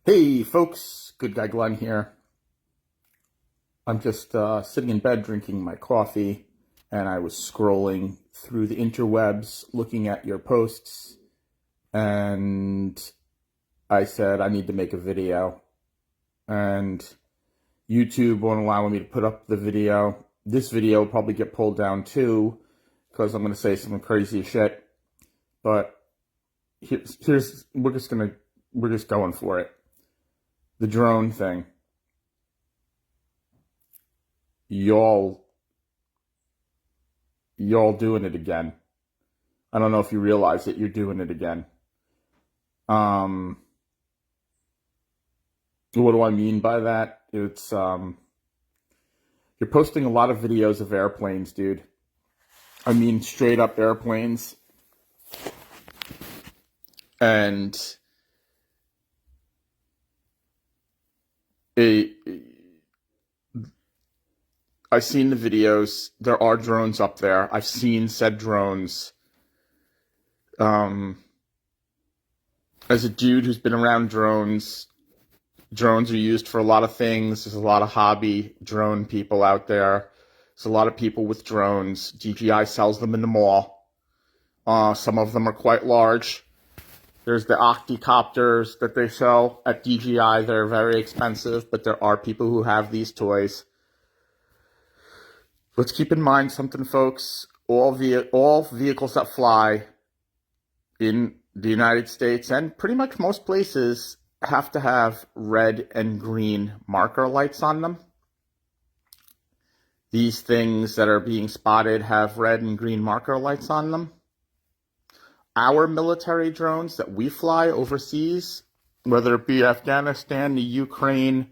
Hey folks, Good Guy Glenn here. I'm just sitting in bed drinking my coffee, and I was scrolling through the interwebs looking at your posts, and I said I need to make a video. And YouTube won't allow me to put up the video. This video will probably get pulled down too, because I'm going to say some crazy shit. But we're just going for it. The drone thing. Y'all doing it again. I don't know if you realize it, you're doing it again. What do I mean by that? It's you're posting a lot of videos of airplanes, dude. I mean straight up airplanes. And I've seen the videos. There are drones up there. I've seen said drones. As a dude who's been around drones, drones are used for a lot of things. There's a lot of hobby drone people out there. There's a lot of people with drones. DJI sells them in the mall. Some of them are quite large. There's the octocopters that they sell at DJI. They're very expensive, but there are people who have these toys. Let's keep in mind something, folks. All vehicles that fly in the United States and pretty much most places have to have red and green marker lights on them. These things that are being spotted have red and green marker lights on them. Our military drones that we fly overseas, whether it be Afghanistan, the Ukraine,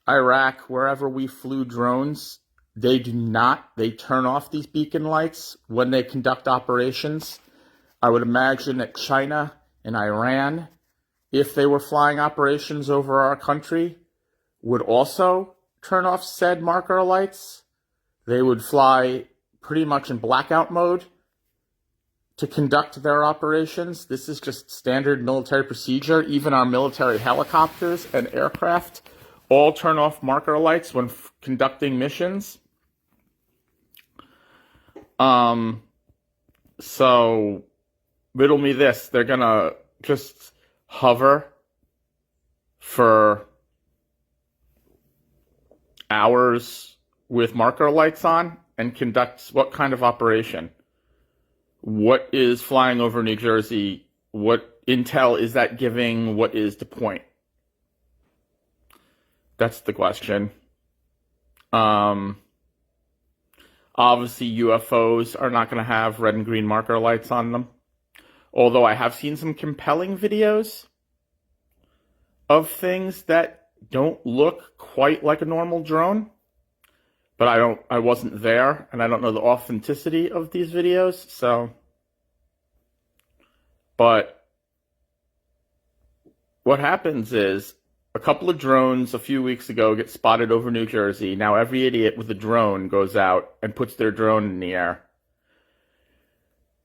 Iraq, wherever we flew drones, they do not. They turn off these beacon lights when they conduct operations. I would imagine that China and Iran, if they were flying operations over our country, would also turn off said marker lights. They would fly pretty much in blackout mode to conduct their operations. This is just standard military procedure. Even our military helicopters and aircraft all turn off marker lights when conducting missions. So riddle me this, they're gonna just hover for hours with marker lights on and conduct what kind of operation? What is flying over New Jersey? What intel is that giving? What is the point? That's the question. Obviously, UFOs are not going to have red and green marker lights on them. Although I have seen some compelling videos of things that don't look quite like a normal drone. But I wasn't there, and I don't know the authenticity of these videos, so. But what happens is, a couple of drones a few weeks ago get spotted over New Jersey. Now every idiot with a drone goes out and puts their drone in the air.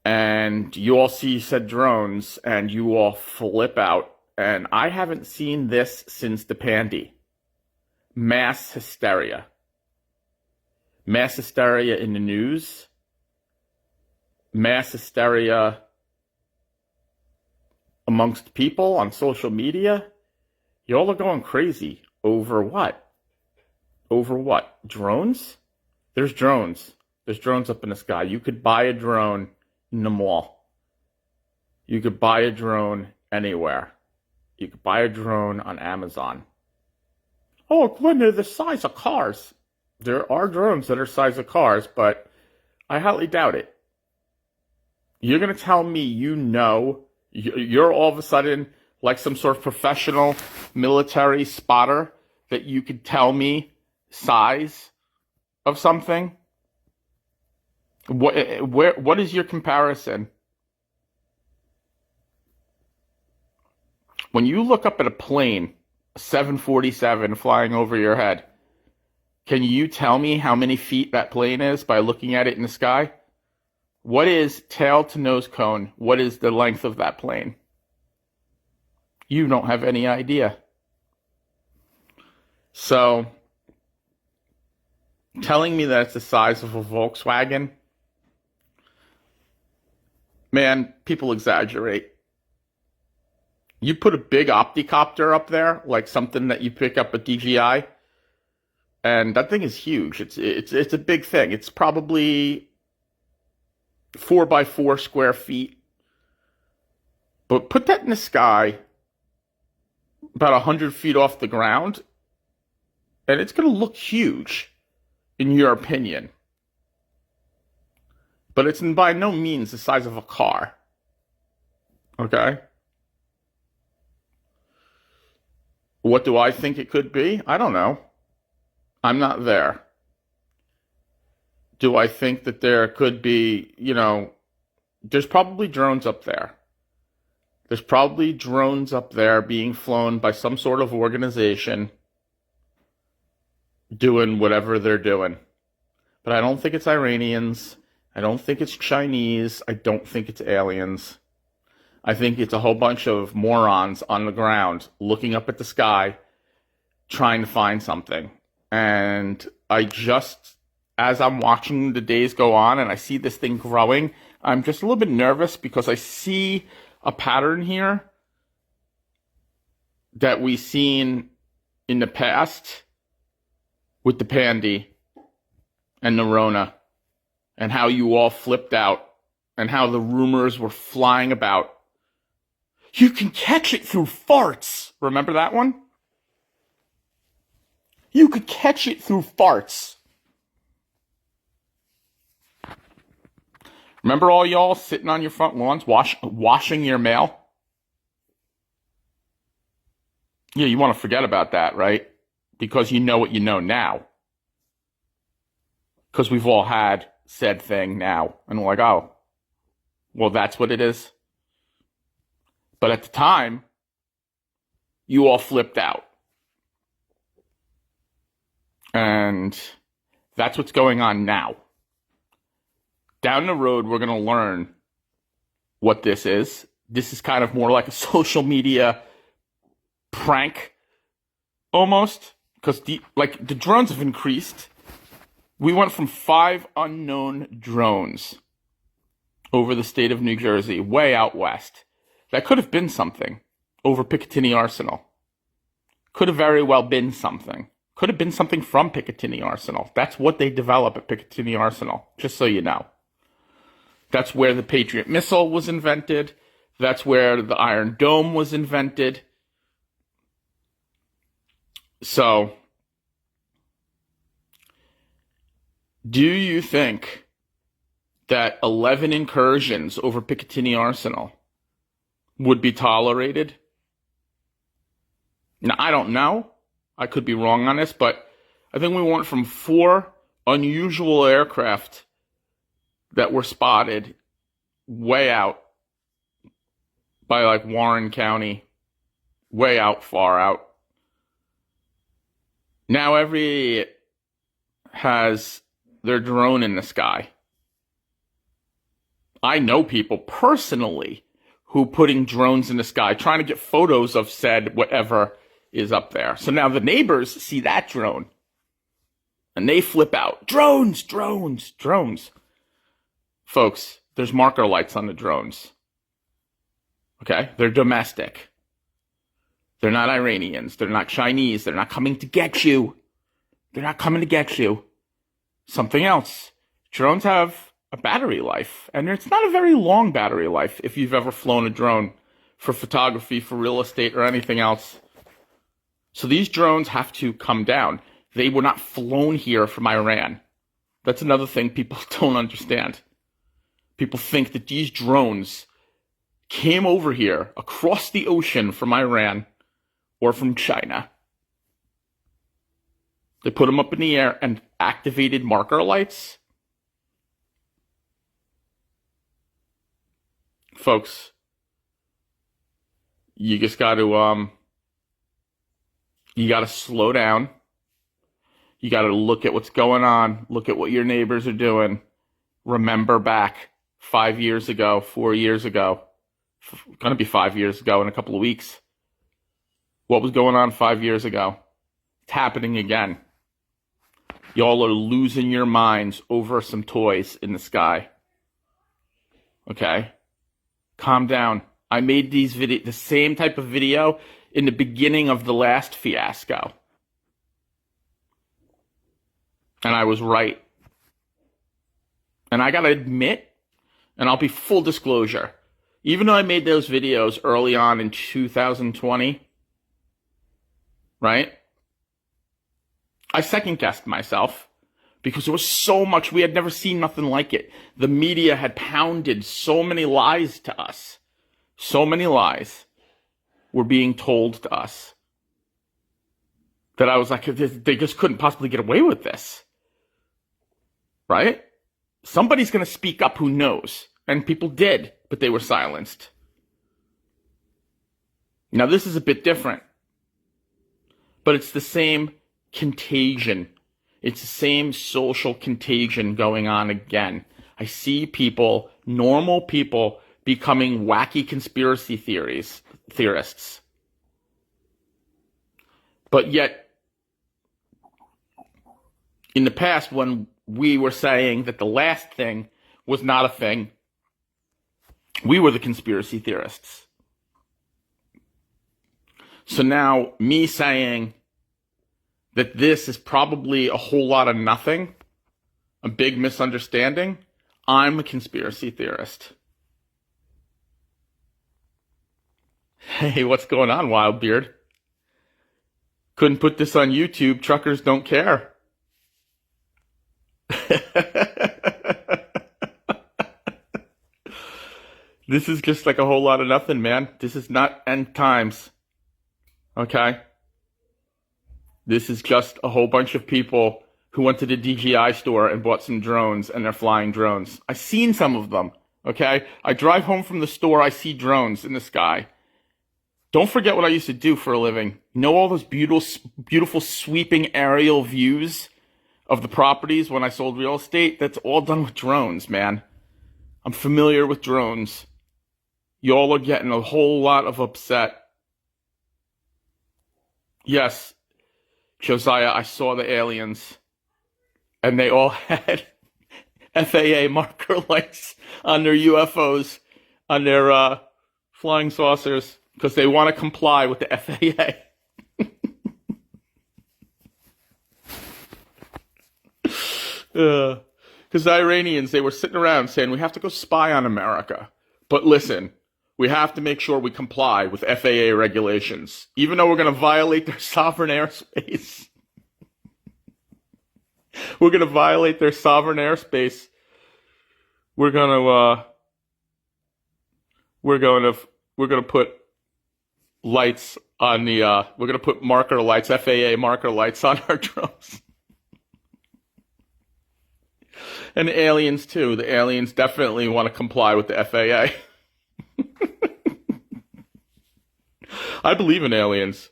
And you all see said drones, and you all flip out. And I haven't seen this since the pandy. Mass hysteria. Mass hysteria in the news. Mass hysteria amongst people on social media. Y'all are going crazy. Over what? Over what? Drones? There's drones. There's drones up in the sky. You could buy a drone in the mall. You could buy a drone anywhere. You could buy a drone on Amazon. Oh, Glenn, they're the size of cars. There are drones that are the size of cars, but I highly doubt it. You're going to tell me you're all of a sudden like some sort of professional military spotter that you could tell me size of something? What is your comparison? When you look up at a plane, a 747 flying over your head, can you tell me how many feet that plane is by looking at it in the sky? What is tail to nose cone? What is the length of that plane? You don't have any idea. So, telling me that it's the size of a Volkswagen, man, people exaggerate. You put a big opticopter up there, like something that you pick up at DJI, and that thing is huge. It's a big thing. It's probably 4 by 4 square feet. But put that in the sky, about 100 feet off the ground, and it's going to look huge, in your opinion. But it's by no means the size of a car. Okay? What do I think it could be? I don't know. I'm not there. Do I think that there could be, there's probably drones up there. There's probably drones up there being flown by some sort of organization doing whatever they're doing. But I don't think it's Iranians. I don't think it's Chinese. I don't think it's aliens. I think it's a whole bunch of morons on the ground looking up at the sky, trying to find something. And as I'm watching the days go on and I see this thing growing, I'm just a little bit nervous because I see a pattern here that we've seen in the past with the Pandy and the Rona, and how you all flipped out, and how the rumors were flying about. You can catch it through farts. Remember that one? You could catch it through farts. Remember all y'all sitting on your front lawns washing your mail? Yeah, you want to forget about that, right? Because you know what you know now. Because we've all had said thing now. And we're like, oh, well, that's what it is. But at the time, you all flipped out. And that's what's going on now. Down the road, we're going to learn what this is. This is kind of more like a social media prank, almost. Because the drones have increased. We went from 5 unknown drones over the state of New Jersey, way out west. That could have been something over Picatinny Arsenal. Could have very well been something. Could have been something from Picatinny Arsenal. That's what they develop at Picatinny Arsenal, just so you know. That's where the Patriot missile was invented. That's where the Iron Dome was invented. So, do you think that 11 incursions over Picatinny Arsenal would be tolerated? Now, I don't know. I could be wrong on this, but I think we went from 4 unusual aircraft that were spotted way out by like Warren County, way out, far out. Now every has their drone in the sky. I know people personally who putting drones in the sky, trying to get photos of said whatever is up there. So now the neighbors see that drone and they flip out. Drones, drones, drones. Folks, there's marker lights on the drones. Okay? They're domestic. They're not Iranians. They're not Chinese. They're not coming to get you. They're not coming to get you. Something else. Drones have a battery life, and it's not a very long battery life if you've ever flown a drone for photography, for real estate, or anything else. So these drones have to come down. They were not flown here from Iran. That's another thing people don't understand. People think that these drones came over here across the ocean from Iran or from China. They put them up in the air and activated marker lights. Folks, you just got to slow down. You got to look at what's going on. Look at what your neighbors are doing. Remember back 5 years ago, 4 years ago. It's going to be 5 years ago in a couple of weeks. What was going on 5 years ago? It's happening again. Y'all are losing your minds over some toys in the sky. Okay? Calm down. I made the same type of video in the beginning of the last fiasco. And I was right. And I gotta admit, and I'll be full disclosure, even though I made those videos early on in 2020, right? I second guessed myself because there was so much. We had never seen nothing like it. The media had pounded so many lies to us. So many lies were being told to us that I was like, they just couldn't possibly get away with this. Right? Somebody's going to speak up who knows. And people did, but they were silenced. Now, this is a bit different. But it's the same contagion. It's the same social contagion going on again. I see people, normal people, becoming wacky conspiracy theorists. But yet, in the past, when we were saying that the last thing was not a thing, we were the conspiracy theorists. So now, me saying that this is probably a whole lot of nothing, a big misunderstanding, I'm a conspiracy theorist. Hey, what's going on, Wildbeard? Couldn't put this on YouTube. Truckers don't care. This is just like a whole lot of nothing, man. This is not end times. Okay? This is just a whole bunch of people who went to the DJI store and bought some drones, and they're flying drones. I've seen some of them, okay? I drive home from the store, I see drones in the sky. Don't forget what I used to do for a living. You know all those beautiful sweeping aerial views of the properties when I sold real estate? That's all done with drones, man. I'm familiar with drones. Y'all are getting a whole lot of upset. Yes, Josiah, I saw the aliens. And they all had FAA marker lights on their UFOs, on their flying saucers, because they want to comply with the FAA. Because the Iranians, they were sitting around saying, we have to go spy on America. But listen, we have to make sure we comply with FAA regulations, even though we're going to violate their sovereign airspace. We're going to violate their sovereign airspace. We're going to put lights on the, we're going to put marker lights, FAA marker lights on our drones. And the aliens too. The aliens definitely want to comply with the FAA. I believe in aliens.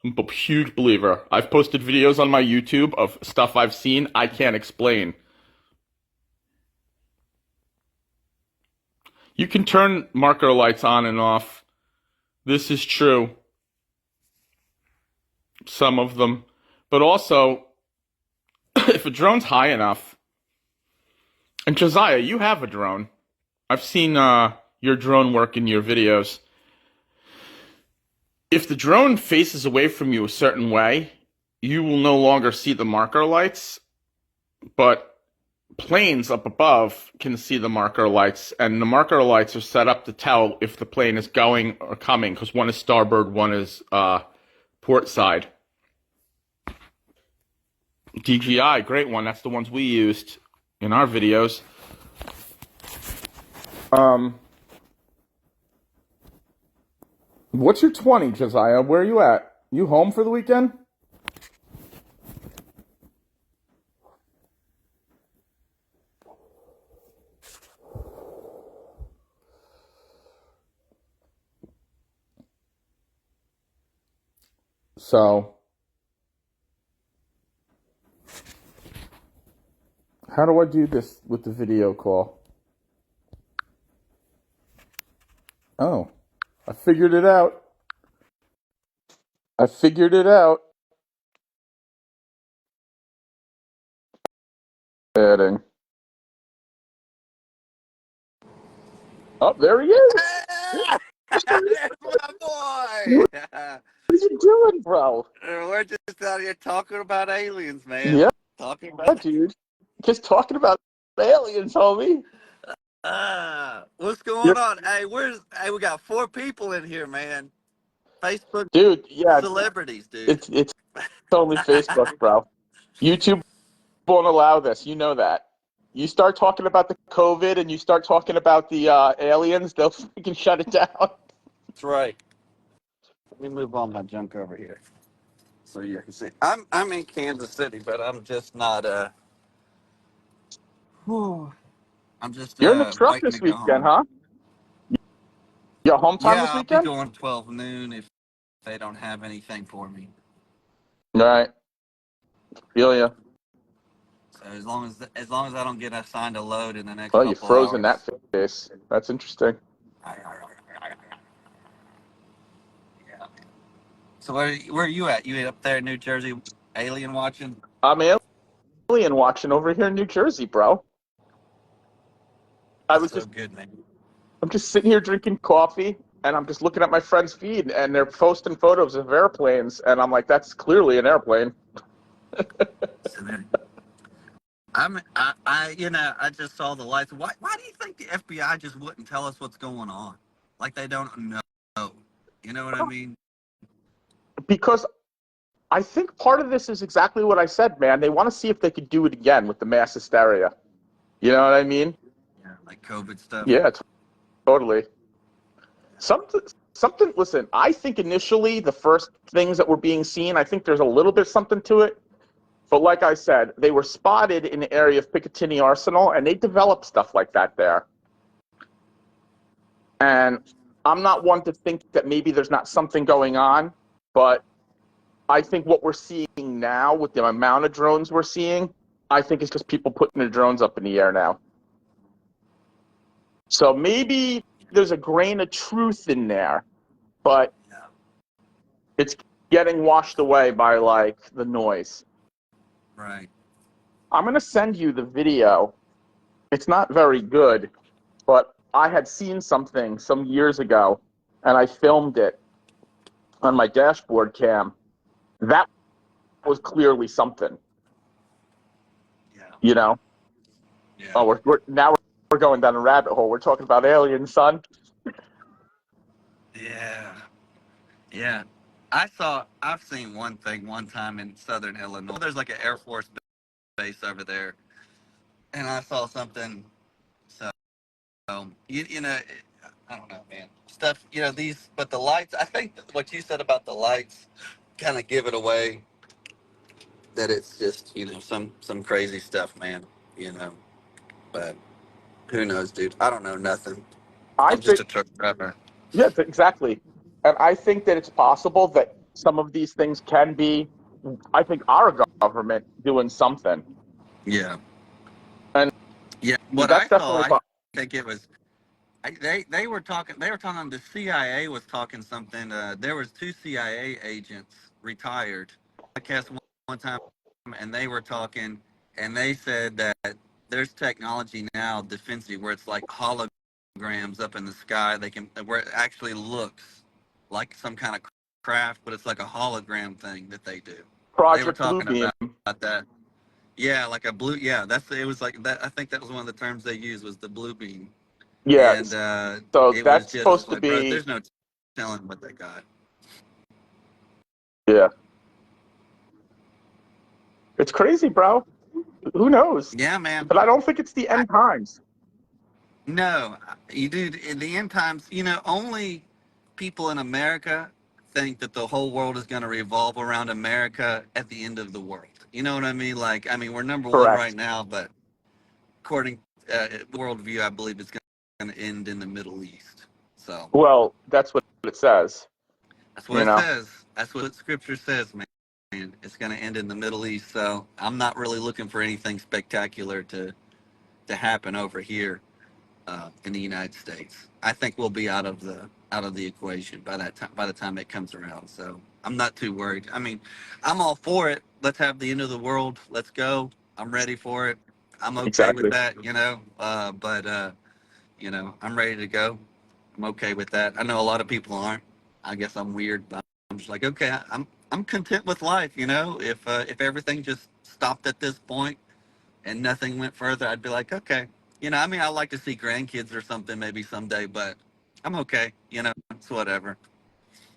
I'm a huge believer. I've posted videos on my YouTube of stuff I've seen I can't explain. You can turn marker lights on and off. This is true. Some of them. But also, if a drone's high enough, and Josiah, you have a drone. I've seen your drone work in your videos. If the drone faces away from you a certain way, you will no longer see the marker lights, but planes up above can see the marker lights, and the marker lights are set up to tell if the plane is going or coming, because one is starboard, one is port side. DJI, great one. That's the ones we used in our videos. What's your 20, Josiah? Where are you at? You home for the weekend? So, how do I do this with the video call? Oh, I figured it out. kidding. Oh, there he is. Ah, there's my What boy. are you doing, bro? We're just out here talking about aliens, man. Yeah, Talking about dude. Just talking about aliens, homie. what's going You're, on? Hey, we got 4 people in here, man. Facebook dude, yeah, celebrities, dude. it's only Facebook, bro. YouTube won't allow this. You know that. You start talking about the COVID and you start talking about the aliens, they'll freaking shut it down. That's right. Let me move all my junk over here so you can see. I'm in Kansas City, but I'm just not whew, I'm just You're in the truck waiting to this go weekend, home. huh? You home time Yeah, this I'll be weekend? going 12 noon if they don't have anything for me. All right. Feel ya. So as long as I don't get assigned a load in the next Well, you couple froze in that hours. face. That's interesting. Yeah. So where are you at? You up there in New Jersey, alien watching? I'm alien watching over here in New Jersey, bro. I That's was so just good, man. I'm just sitting here drinking coffee and I'm just looking at my friend's feed and they're posting photos of airplanes and I'm like, that's clearly an airplane. So there, I just saw the lights. Why do you think the FBI just wouldn't tell us what's going on? Like they don't know. You know what I mean? Because I think part of this is exactly what I said, man. They want to see if they could do it again with the mass hysteria. You know what I mean? Yeah, like COVID stuff. Yeah, totally. Something, something. Listen, I think initially the first things that were being seen, I think there's a little bit something to it. But like I said, they were spotted in the area of Picatinny Arsenal, and they developed stuff like that there. And I'm not one to think that maybe there's not something going on, but I think what we're seeing now with the amount of drones we're seeing, I think it's just people putting their drones up in the air now. So maybe there's a grain of truth in there, but Yeah, it's getting washed away by like the noise. right. I'm going to send you the video. It's not very good, but I had seen something some years ago and I filmed it on my dashboard cam. That was clearly something, Yeah, you know? yeah, Oh, now we're going down a rabbit hole. We're talking about aliens, son. yeah, yeah. I've seen one thing one time in Southern Illinois. There's like an Air Force base over there, and I saw something. So I don't know, man. Stuff, but the lights. I think what you said about the lights kind of give it away that it's just some crazy stuff, man. You know, but who knows, dude? I don't know nothing. I I'm just think, a truck driver. yeah, exactly. And I think that it's possible that some of these things can be, I think, our government doing something. Yeah, And yeah. What that's I saw, definitely I possible. think it was. They were talking. They were talking. The CIA was talking something. There was 2 CIA agents retired. Podcast one time, and they were talking, and they said that there's technology now, defensive, where it's like holograms up in the sky. They can where it actually looks like some kind of craft, but it's like a hologram thing that they do. They were Project talking Bluebeam. about that. Yeah, like a blue. Yeah, that's it. Was like that. I think that was one of the terms they used was the blue beam, Yeah. and So it was that's just supposed to like, bro, be, there's no telling what they got. yeah. It's crazy, bro. Who knows? Yeah, man. But I don't think it's the I, end times. no, you do. In the end times, only people in America think that the whole world is going to revolve around America at the end of the world. You know what I mean? Like, I mean, we're number one right Correct. now, but according worldview, I believe it's going to end in the Middle East. So Well, that's what it says, that's what you it know? says. That's what Scripture says, man. It's going to end in the Middle East. So I'm not really looking for anything spectacular to happen over here in the United States. I think we'll be out of the equation by that time. By the time it comes around, so I'm not too worried. I mean, I'm all for it. Let's have the end of the world. Let's go. I'm ready for it. I'm okay with Exactly. that, but I'm ready to go. I'm okay with that. I know a lot of people aren't. I guess I'm weird, but I'm just like, okay, I'm content with life, if everything just stopped at this point and nothing went further, I'd be like, okay. I mean, I'd like to see grandkids or something maybe someday, but I'm okay. It's whatever.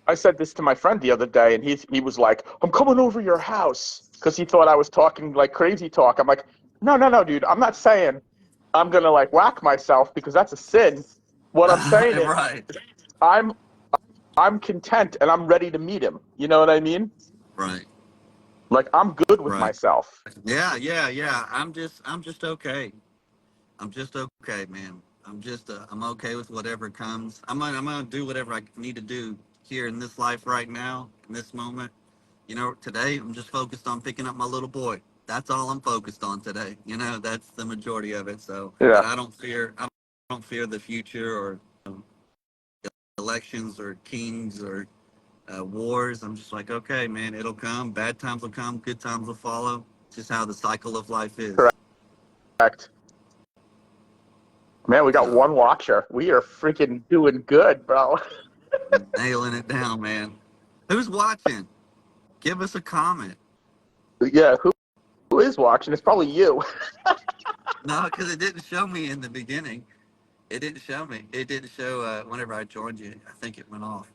I said this to my friend the other day, and he was like, "I'm coming over your house," because he thought I was talking like crazy talk. I'm like, no, no, no, dude. I'm not saying I'm gonna like whack myself because that's a sin. What I'm saying is Right. I'm I'm content and I'm ready to meet him. You know what I mean? Right. Like I'm good with Right. myself. Yeah, yeah, yeah. I'm just okay. I'm just okay, man. I'm okay with whatever comes. I'm gonna do whatever I need to do here in this life right now, in this moment. Today I'm just focused on picking up my little boy. That's all I'm focused on today. That's the majority of it. So, Yeah, but I don't fear the future or elections or kings or wars. I'm just like, okay, man, it'll come. Bad times will come. Good times will follow. It's just how the cycle of life is. correct. Man, we got So, one watcher. We are freaking doing good, bro. nailing it down, man. Who's watching? Give us a comment. Yeah, who is watching? It's probably you. No, because it didn't show me in the beginning. It didn't show me. It didn't show whenever I joined you. I think it went off.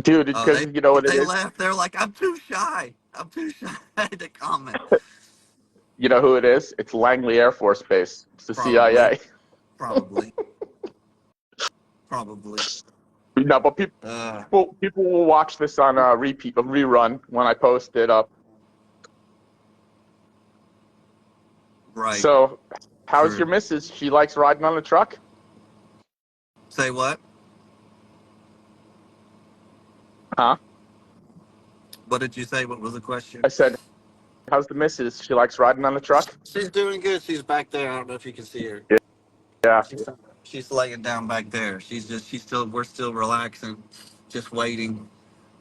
Dude, Oh, because they you know what it they is? left. They're like, I'm too shy. I'm too shy to comment. You know who it is? It's Langley Air Force Base. It's the Probably, CIA. probably, probably. No, but Uh, people will watch this on a rerun when I post it up. right. So, how's True. your missus? She likes riding on the truck? Say what? Huh? What did you say? What was the question? I said, how's the missus? She likes riding on the truck? She's doing good. She's back there. I don't know if you can see her. Yeah. She's laying down back there. We're still relaxing, just waiting.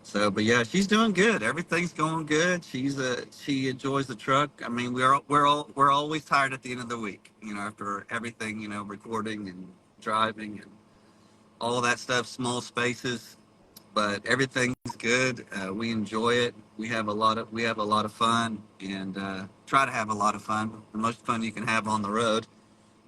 So, but yeah, she's doing good. Everything's going good. She enjoys the truck. I mean, we're always tired at the end of the week. After everything, recording and driving and all that stuff, small spaces. But everything's good. We enjoy it. We have a lot of fun, and try to have a lot of fun. The most fun you can have on the road.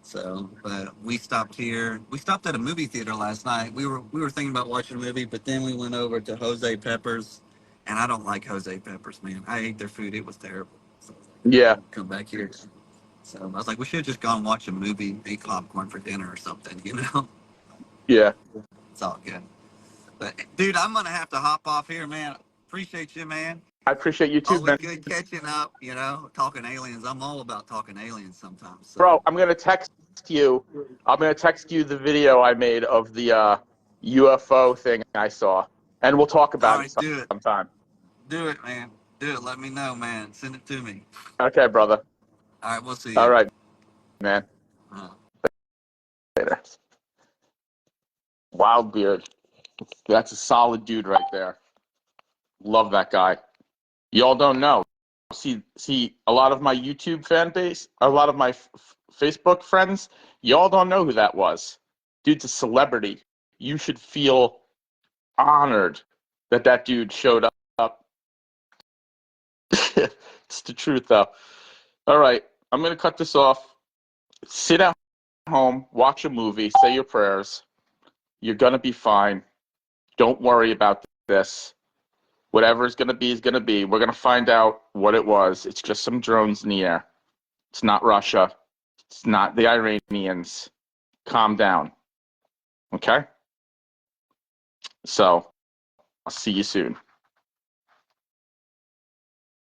So, but we stopped here. We stopped at a movie theater last night. We were thinking about watching a movie, but then we went over to Jose Peppers, and I don't like Jose Peppers, man. I ate their food; it was terrible. So I was like, I Yeah. can't come back here. So I was like, we should have just gone and watch a movie, eat popcorn for dinner or something. Yeah. It's all good. But dude, I'm gonna have to hop off here, man. Appreciate you, man. I appreciate you too, Always man. good catching up. Talking aliens. I'm all about talking aliens sometimes. Bro, So, I'm going to text you. I'm going to text you the video I made of the UFO thing I saw. And we'll talk all about it right, do it. sometime. Do it, man. Do it. Let me know, man. Send it to me. Okay, brother. All right, we'll see All you. right, man. Uh, Later. Wildbeard. That's a solid dude right there. Love that guy. Y'all don't know. See, a lot of my YouTube fan base, a lot of my Facebook friends, y'all don't know who that was. Dude's a celebrity. You should feel honored that that dude showed up. It's the truth, though. All right, I'm going to cut this off. Sit at home, watch a movie, say your prayers. You're going to be fine. Don't worry about this. Whatever is going to be is going to be. We're going to find out what it was. It's just some drones in the air. It's not Russia. It's not the Iranians. Calm down. Okay? So, I'll see you soon.